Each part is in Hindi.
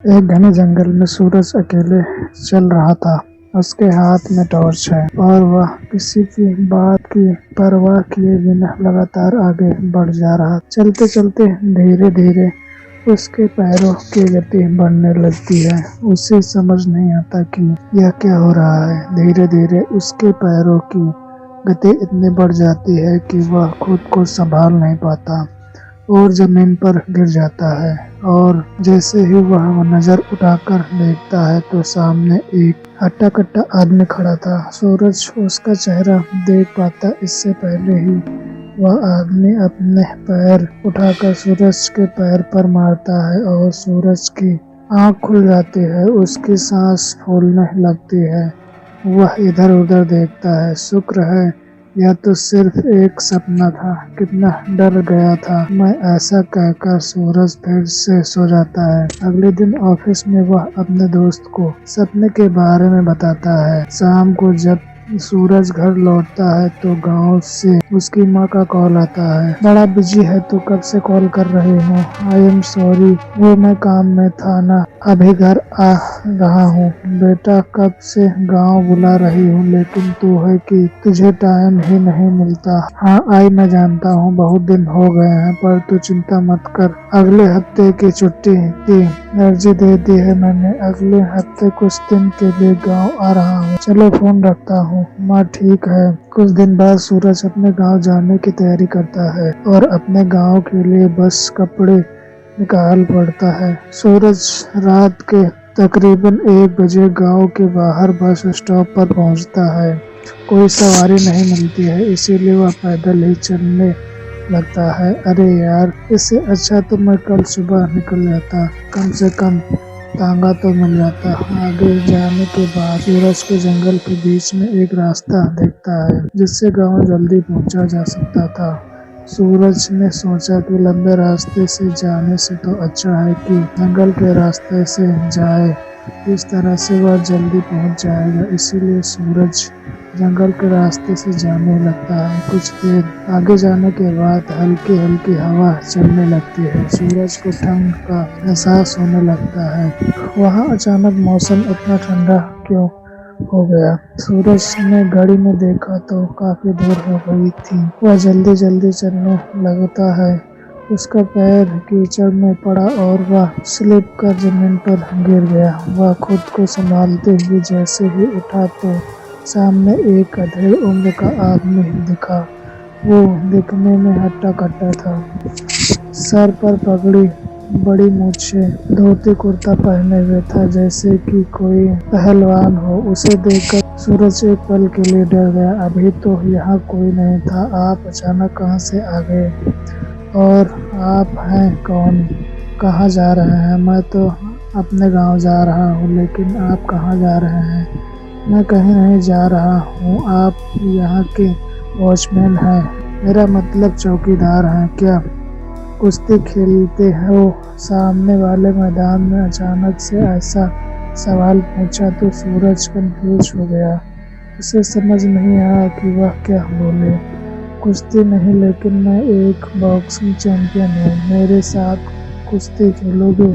एक घने जंगल में सूरज अकेले चल रहा था। उसके हाथ में टॉर्च है और वह किसी की बात की परवाह किए बिना लगातार आगे बढ़ जा रहा। चलते चलते धीरे धीरे उसके पैरों की गति बढ़ने लगती है। उसे समझ नहीं आता कि यह क्या हो रहा है। धीरे धीरे उसके पैरों की गति इतनी बढ़ जाती है कि वह खुद को संभाल नहीं पाता और जमीन पर गिर जाता है। और जैसे ही वह नजर उठाकर देखता है तो सामने एक हट्टा कट्टा आदमी खड़ा था। सूरज उसका चेहरा देख पाता इससे पहले ही वह आदमी अपने पैर उठाकर सूरज के पैर पर मारता है और सूरज की आंख खुल जाती है। उसकी सांस फूलने लगती है। वह इधर उधर देखता है। शुक्र है यह तो सिर्फ एक सपना था। कितना डर गया था मैं। ऐसा कहकर सूरज फिर से सो जाता है। अगले दिन ऑफिस में वह अपने दोस्त को सपने के बारे में बताता है। शाम को जब सूरज घर लौटता है तो गांव से उसकी माँ का कॉल आता है। बड़ा बिजी है तो कब से कॉल कर रही हूँ। आई एम सॉरी, वो मैं काम में था ना, अभी घर आ रहा हूँ। बेटा कब से गांव बुला रही हूँ लेकिन तू है कि तुझे टाइम ही नहीं मिलता। हाँ आई मैं जानता हूँ बहुत दिन हो गए हैं पर तू चिंता मत कर। अगले हफ्ते की छुट्टी की अर्जी दे दी है मैंने। अगले हफ्ते कुछ दिन के लिए गांव आ रहा हूँ। चलो फोन रखता हूँ। माँ ठीक है। कुछ दिन बाद सूरज अपने गांव जाने की तैयारी करता है और अपने गांव के लिए बस कपड़े निकाल पड़ता है। सूरज रात के तकरीबन 1 बजे गांव के बाहर बस स्टॉप पर पहुंचता है। कोई सवारी नहीं मिलती है इसीलिए वह पैदल ही चलने लगता है। अरे यार, इससे अच्छा तो मैं कल सुबह निकल जाता, कम से कम तांगा तो मिल जाता। आगे जाने के बाद सूरज के जंगल के बीच में एक रास्ता दिखता है जिससे गांव जल्दी पहुंचा जा सकता था। सूरज ने सोचा कि लंबे रास्ते से जाने से तो अच्छा है कि जंगल के रास्ते से जाए। इस तरह से वह जल्दी पहुंच जाएगा। इसीलिए सूरज जंगल के रास्ते से जाने लगता है। कुछ देर आगे जाने के बाद हल्की हल्की हवा चलने लगती है। सूरज को ठंड का एहसास होने लगता है। वहाँ अचानक मौसम इतना ठंडा क्यों हो गया। सूरज ने घड़ी में देखा तो काफी देर हो गई थी। वह जल्दी जल्दी चलने लगता है। उसका पैर कीचड़ में पड़ा और वह स्लिप कर जमीन पर गिर गया। वह खुद को संभालते हुए जैसे ही उठा तो सामने एक अधेड़ उम्र का आदमी दिखा। वो दिखने में हट्टा कट्टा था। सर पर पगड़ी, बड़ी मूछें, धोती कुर्ता पहने हुए था जैसे कि कोई पहलवान हो। उसे देखकर सूरज एक पल के लिए डर गया। अभी तो यहाँ कोई नहीं था। आप अचानक कहाँ से आ गए और आप हैं कौन? कहाँ जा रहे हैं? मैं तो अपने गांव जा रहा हूँ। लेकिन आप कहाँ जा रहे हैं? मैं कहीं नहीं जा रहा हूँ। आप यहाँ के वॉचमैन हैं? मेरा मतलब चौकीदार हैं क्या? कुश्ती खेलते हो? सामने वाले मैदान में अचानक से ऐसा सवाल पूछा तो सूरज कंफ्यूज हो गया। उसे समझ नहीं आया कि वह क्या बोले। कुश्ती नहीं लेकिन मैं एक बॉक्सिंग चैंपियन हूँ। मेरे साथ कुश्ती खेलोगे?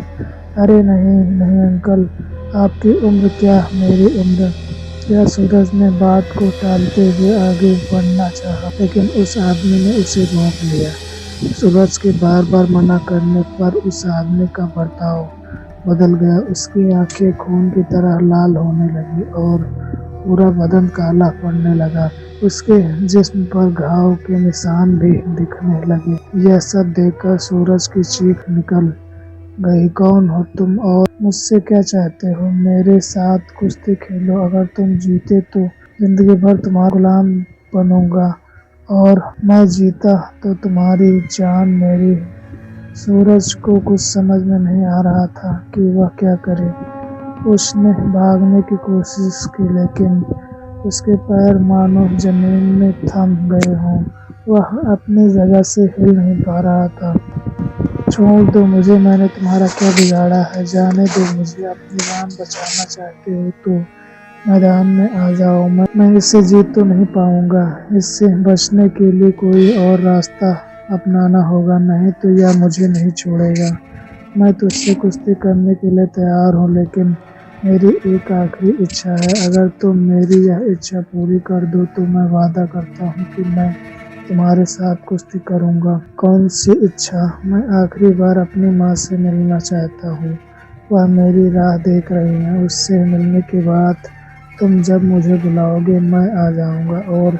अरे नहीं नहीं अंकल, आपकी उम्र क्या मेरी उम्र क्या? सूरज ने बात को टालते हुए आगे बढ़ना चाहा लेकिन उस आदमी ने उसे रोक लिया। सूरज के बार बार मना करने पर उस आदमी का बर्ताव बदल गया। उसकी आंखें खून की तरह लाल होने लगी और पूरा बदन काला पड़ने लगा। उसके जिस्म पर घाव के निशान भी दिखने लगे। यह सब देखकर सूरज की चीख निकल गई। कौन हो तुम और मुझसे क्या चाहते हो? मेरे साथ कुश्ती खेलो। अगर तुम जीते तो जिंदगी भर तुम्हारा गुलाम बनूंगा और मैं जीता तो तुम्हारी जान मेरी। सूरज को कुछ समझ में नहीं आ रहा था कि वह क्या करे। उसने भागने की कोशिश की लेकिन उसके पैर मानो जमीन में थम गए हों। वह अपनी जगह से हिल नहीं पा रहा था। छोड़ दो मुझे, मैंने तुम्हारा क्या बिगाड़ा है? जाने दो मुझे। अपनी जान बचाना चाहते हो तो मैदान में आ जाओ। मैं इससे जीत तो नहीं पाऊंगा। इससे बचने के लिए कोई और रास्ता अपनाना होगा, नहीं तो यह मुझे नहीं छोड़ेगा। मैं तुझसे कुश्ती करने के लिए तैयार हूँ, लेकिन मेरी एक आखिरी इच्छा है। अगर तुम मेरी यह इच्छा पूरी कर दो तो मैं वादा करता हूँ कि मैं तुम्हारे साथ कुश्ती करूँगा। कौन सी इच्छा? मैं आखिरी बार अपनी माँ से मिलना चाहता हूँ। वह मेरी राह देख रही है। उससे मिलने के बाद तुम जब मुझे बुलाओगे मैं आ जाऊँगा, और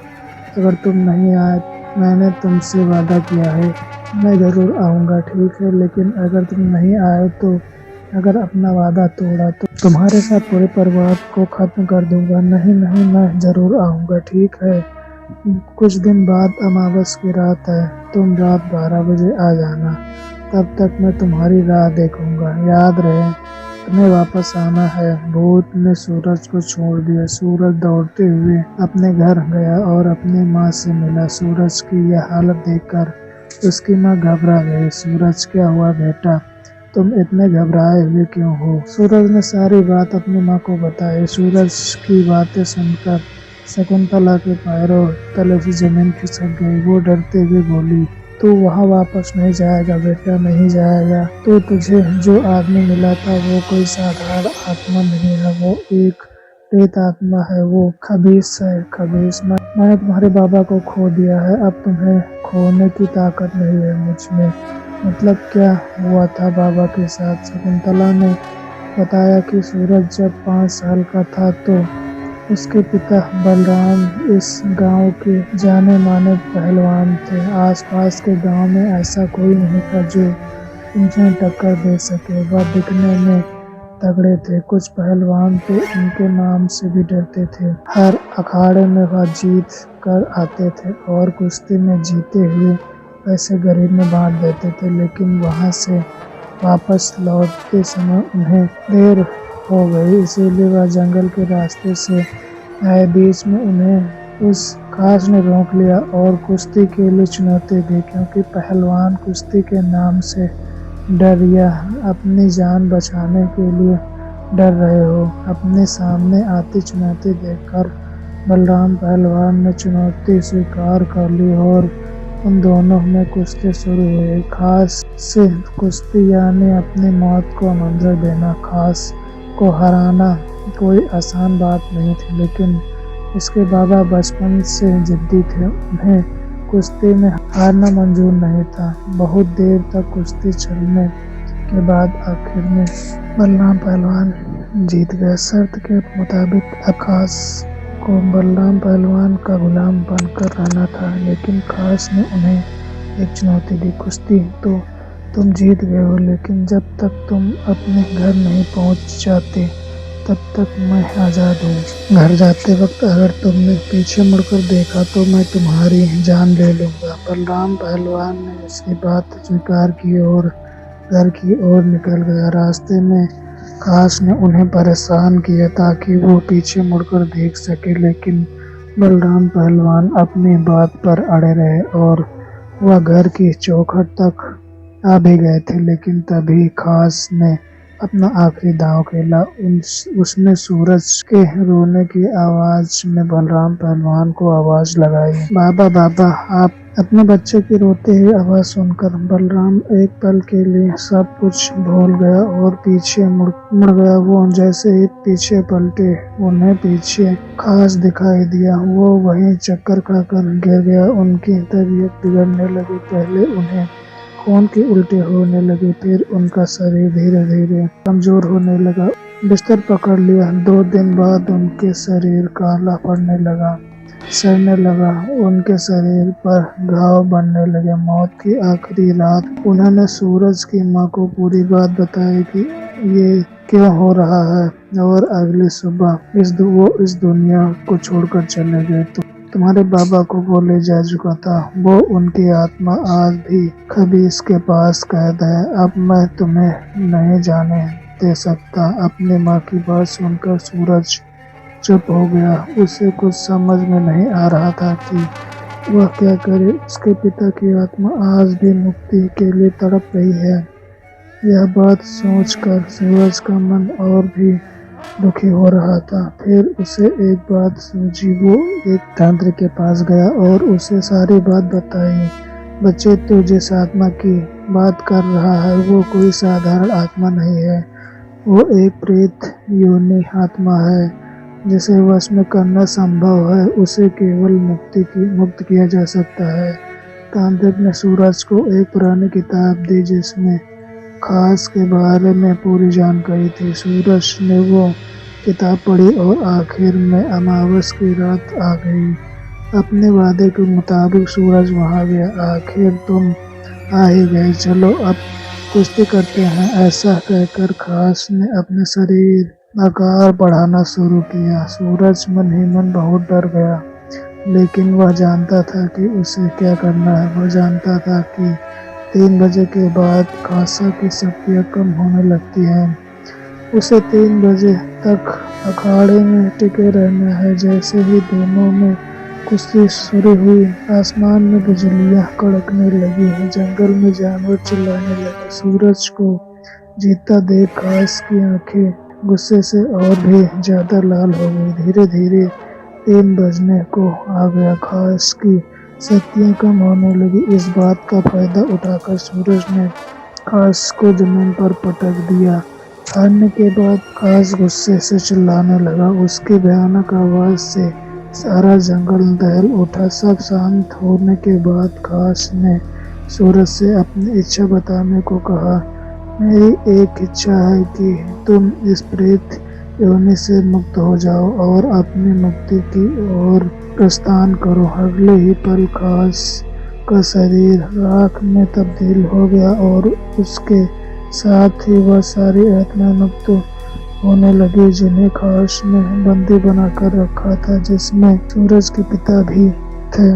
अगर तुम नहीं आए, मैंने तुमसे वादा किया है, मैं ज़रूर आऊँगा, ठीक है? लेकिन अगर तुम नहीं आए तो अगर अपना वादा तोड़ा तो तुम्हारे साथ पूरे परिवार को खत्म कर दूंगा। नहीं नहीं, मैं ज़रूर आऊँगा, ठीक है? कुछ दिन बाद अमावस की रात है। तुम रात 12 बजे आ जाना। तब तक मैं तुम्हारी राह देखूंगा। याद रहे, तुम्हें वापस आना है। भूत ने सूरज को छोड़ दिया। सूरज दौड़ते हुए अपने घर गया और अपनी माँ से मिला। सूरज की यह हालत देखकर उसकी माँ घबरा गई। सूरज, क्या हुआ बेटा? तुम इतने घबराए हुए क्यों हो? सूरज ने सारी बात अपनी माँ को बताई। सूरज की बातें सुनकर शकुंतला के पैरों तले से जमीन खिसक गई। वो डरते हुए बोली, तू वहाँ वापस नहीं जाएगा बेटा, नहीं जाएगा। तो तुझे जो आदमी मिला था वो कोई साधारण आत्मा नहीं है, वो एक प्रेत आत्मा है। वो खबीस है, खबीस। मैंने तुम्हारे बाबा को खो दिया है। अब तुम्हें खोने की ताकत नहीं है मुझ में। मतलब क्या हुआ था बाबा के साथ? शकुंतला ने बताया कि सूरज जब 5 साल का था तो उसके पिता बलराम इस गांव के जाने माने पहलवान थे। आसपास के गांव में ऐसा कोई नहीं था जो उनसे टक्कर दे सके। वह दिखने में तगड़े थे। कुछ पहलवान तो उनके नाम से भी डरते थे। हर अखाड़े में वह जीत कर आते थे और कुश्ती में जीते हुए पैसे गरीब में बांट देते थे। लेकिन वहां से वापस लौटते समय उन्हें देर हो गई, इसीलिए वह जंगल के रास्ते से आए। बीच में उन्हें उस खास ने रोक लिया और कुश्ती के लिए चुनौती दी, क्योंकि पहलवान कुश्ती के नाम से डर या अपनी जान बचाने के लिए डर रहे हो। अपने सामने आती चुनौती देखकर बलराम पहलवान ने चुनौती स्वीकार कर ली और उन दोनों में कुश्ती शुरू हुई। खास से कुश्ती यानी अपनी मौत को आमंत्रण देना। खास को हराना कोई आसान बात नहीं थी, लेकिन उसके बाबा बचपन से जिद्दी थे। उन्हें कुश्ती में हारना मंजूर नहीं था। बहुत देर तक कुश्ती चलने के बाद आखिर में बलराम पहलवान जीत गया। शर्त के मुताबिक खास को बलराम पहलवान का गुलाम बनकर रहना था, लेकिन खास ने उन्हें एक चुनौती दी। कुश्ती तो तुम जीत गए हो, लेकिन जब तक तुम अपने घर नहीं पहुंच जाते तब तक मैं आज़ाद हूँ। घर जाते वक्त अगर तुमने पीछे मुड़कर देखा तो मैं तुम्हारी जान ले लूँगा। बलराम पहलवान ने उसकी बात स्वीकार की और घर की ओर निकल गया। रास्ते में खास ने उन्हें परेशान किया ताकि वो पीछे मुड़कर देख सके, लेकिन बलराम पहलवान अपनी बात पर अड़े रहे और वह घर की चौखट तक आ भी गए थे। लेकिन तभी खास ने अपना आखिरी दांव खेला। उसने सूरज के रोने की आवाज में बलराम पहलवान को आवाज लगाई, बाबा बाबा। आप अपने बच्चे की रोते हुए आवाज सुनकर बलराम एक पल के लिए सब कुछ भूल गया और पीछे मुड़ गया। वो जैसे ही पीछे पलटे, उन्हें पीछे खास दिखाई दिया। वो वहीं चक्कर खाकर गिर गया। उनकी तबीयत बिगड़ने लगी। पहले उन्हें खून की उल्टी होने लगी, फिर उनका शरीर धीरे धीरे कमजोर होने लगा। बिस्तर पकड़ लिया। 2 दिन बाद उनके शरीर काला पड़ने लगा, सड़ने लगा। उनके शरीर पर घाव बनने लगे। मौत की आखिरी रात उन्होंने सूरज की माँ को पूरी बात बताई कि ये क्यों हो रहा है, और अगली सुबह वो इस दुनिया को छोड़कर चले गए। तो तुम्हारे बाबा को वो ले जा चुका था। वो उनकी आत्मा आज भी खबीस के पास कैद है। अब मैं तुम्हें नहीं जाने दे सकता। अपनी माँ की बात सुनकर सूरज चुप हो गया। उसे कुछ समझ में नहीं आ रहा था कि वह क्या करे। उसके पिता की आत्मा आज भी मुक्ति के लिए तड़प रही है। यह बात सोचकर सूरज का मन और भी दुखी हो रहा था। फिर उसे एक बात सूझी। वो एक तांत्रिक के पास गया और उसे सारी बात बताई। बच्चे, तू जिस आत्मा की बात कर रहा है वो कोई साधारण आत्मा नहीं है, वो एक प्रेत योनि आत्मा है जिसे वश में करना संभव है। उसे केवल मुक्त किया जा सकता है। तांत्रिक ने सूरज को एक पुरानी किताब दी जिसमें खास के बारे में पूरी जानकारी थी। सूरज ने वो किताब पढ़ी और आखिर में अमावस की रात आ गई। अपने वादे के मुताबिक सूरज वहां गया। आखिर तुम आ ही गए, चलो अब कुश्ती करते हैं। ऐसा कहकर खास ने अपने शरीर आकार बढ़ाना शुरू किया। सूरज मन ही मन बहुत डर गया, लेकिन वह जानता था कि उसे क्या करना है। वह जानता था कि 3 बजे के बाद खासा की शक्तियाँ कम होने लगती हैं। उसे 3 बजे तक अखाड़े में टिके रहना है। जैसे ही दोनों में कुश्ती शुरू हुई, आसमान में बिजलियां कड़कने लगी हैं, जंगल में जानवर चिल्लाने लगे। सूरज को जीतता देख खास की आंखें गुस्से से और भी ज्यादा लाल हो गई। धीरे धीरे 3 बजने को आ गया। खास की शक्तियां कम होने लगी। इस बात का फायदा उठाकर सूरज ने खास को जमीन पर पटक दिया। हारने के बाद खास गुस्से से चिल्लाने लगा। उसकी भयानक आवाज से सारा जंगल दहल उठा। सब शांत होने के बाद खास ने सूरज से अपनी इच्छा बताने को कहा। मेरी एक इच्छा है कि तुम इस प्रेत योनि से मुक्त हो जाओ और अपनी मुक्ति की ओर प्रस्थान करो। अगले ही पल खास का शरीर राख में तब्दील हो गया और उसके साथ ही वह सारी आत्माएं मुक्त होने लगी जिन्हें खास ने बंदी बनाकर रखा था, जिसमें सूरज के पिता भी थे।